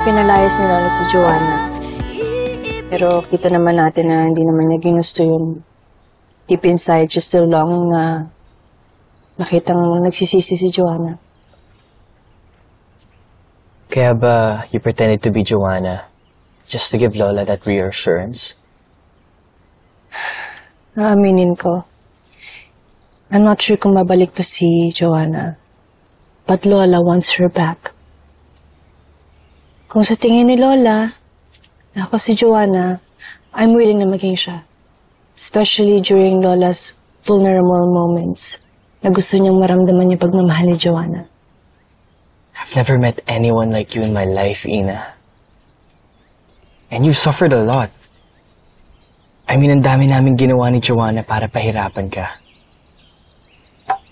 Pinalayas ni Lola si Joanna. Pero kita naman natin na hindi naman niya ginusto yun. Deep inside, she's still longing na makitang nagsisisi si Joanna. Kaya ba you pretended to be Joanna just to give Lola that reassurance? Naaminin ko. I'm not sure kung mabalik pa si Joanna. But Lola wants her back. Kung sa tingin ni Lola, ako si Joanna, I'm willing na maging siya. Especially during Lola's vulnerable moments na gusto niyang maramdaman niya pagmamahal ni Joanna. I've never met anyone like you in my life, Ina. And you've suffered a lot. I mean, ang dami namin ginawa ni Joanna para pahirapan ka.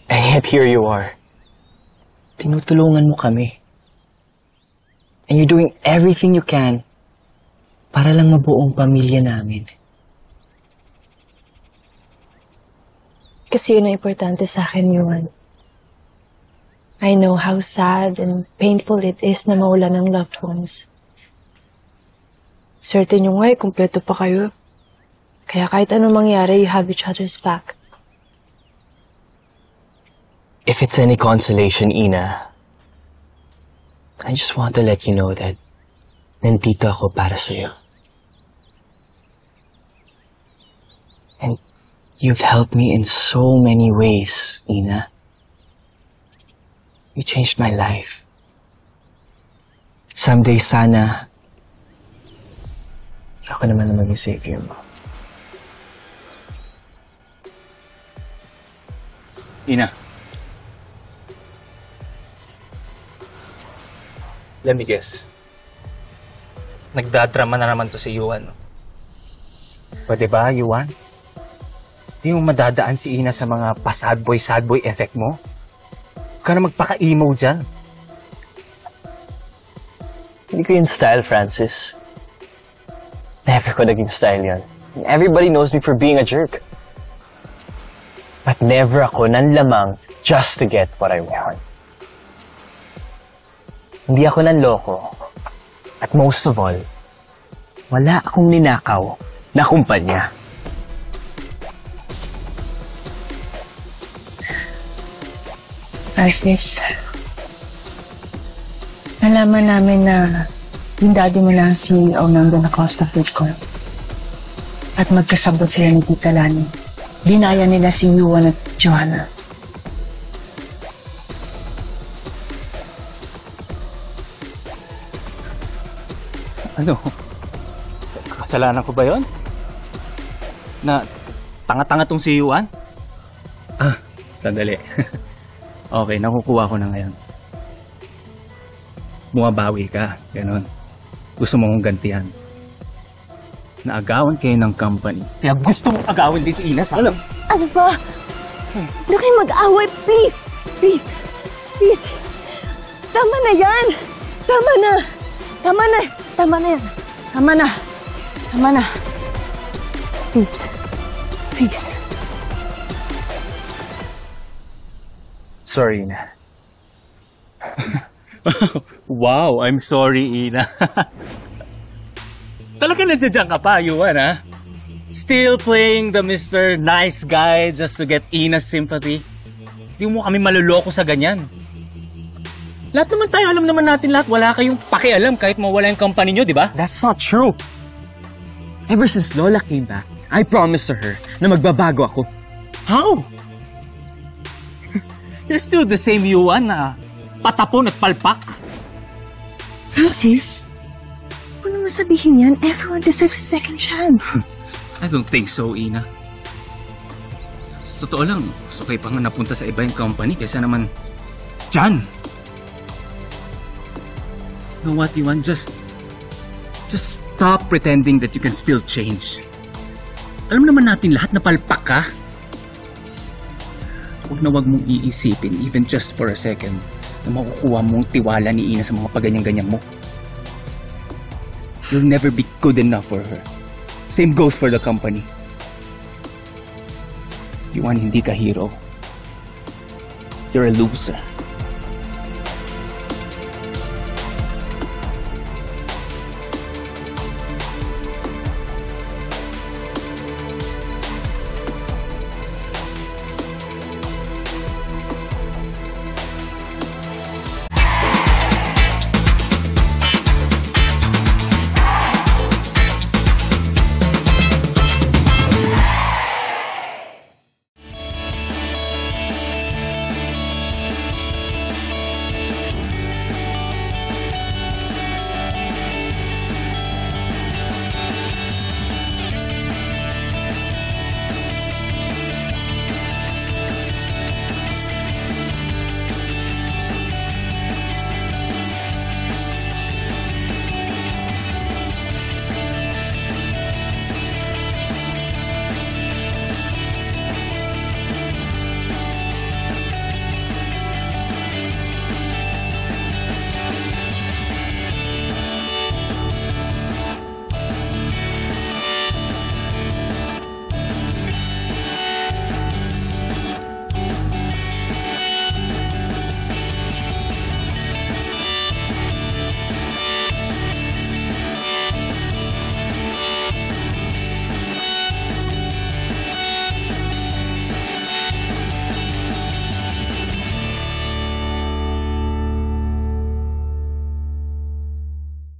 And yet here you are. Tinutulungan mo kami. And you're doing everything you can para lang mabuong pamilya namin. Kasi yun ang importante sa akin, Yuan. I know how sad and painful it is na mawala ng loved ones. Certain yung ay, kumpleto pa kayo. Kaya kahit anong mangyari, you have each other's back. If it's any consolation, Ina, I just want to let you know that nandito ako para sa'yo. And you've helped me in so many ways, Ina. You changed my life. Someday, sana, ako naman ang maging savior mo. Ina. Let me guess. Nagdadrama na naman to si Yuan. Pwede ba, Yuan? Di mo madadaan si Ina sa mga pa-sad boy effect mo? Huwag ka na magpaka-emo dyan. Hindi ko yung style, Francis. Never ko naging style yan. Everybody knows me for being a jerk. But never ako nanlamang just to get what I want. Hindi ako nanloko. At most of all, wala akong ninakaw na kumpanya. Francis, nalaman namin na yung daddy mo na ang CEO ng The Acosta Food Corp. At magkasabot sila ni Tita Lani. Dinaya nila si Yuan at Joanna. Ano? Kasalanan ko ba yon? Na tanga-tanga tong si Yuan? Sandali. Okay, nakukuha ko na ngayon. Bumabawi ka, ganon. Gusto mo kong gantihan. Naagawan kayo ng company. Kaya gusto mong agawin din si Ina, alam? Ano ba? Huwag na kayong mag-away, please! Please! Please! Tama na yan! Tama na! Tama na! Tama na yan! Tama na! Tama na! Please! Please! Sorry, Ina. Wow, I'm sorry, Ina. Talaga nandiyan ka pa, Yuan, ha? Still playing the Mr. Nice Guy just to get Ina's sympathy? Di mo kami maluloko sa ganyan. Lahat naman tayo, alam naman natin lahat. Wala kayong pakialam kahit mawala yung company nyo, di ba? That's not true. Ever since Lola came back, I promised to her na magbabago ako. How? You're still the same Yuan na patapon at palpak. Francis? Huwag naman sabihin yan. Everyone deserves a second chance. I don't think so, Ina. Totoo lang, okay pa nga napunta sa iba yung company kaysa naman dyan. You know what, Yuan? Just stop pretending that you can still change. Alam naman natin lahat na palpak ka. Huwag na huwag mong iisipin, even just for a second, na makukuha mong tiwala ni Ina sa mga paganyan-ganyan mo. You'll never be good enough for her. Same goes for the company. Yuan, hindi ka hero. You're a loser.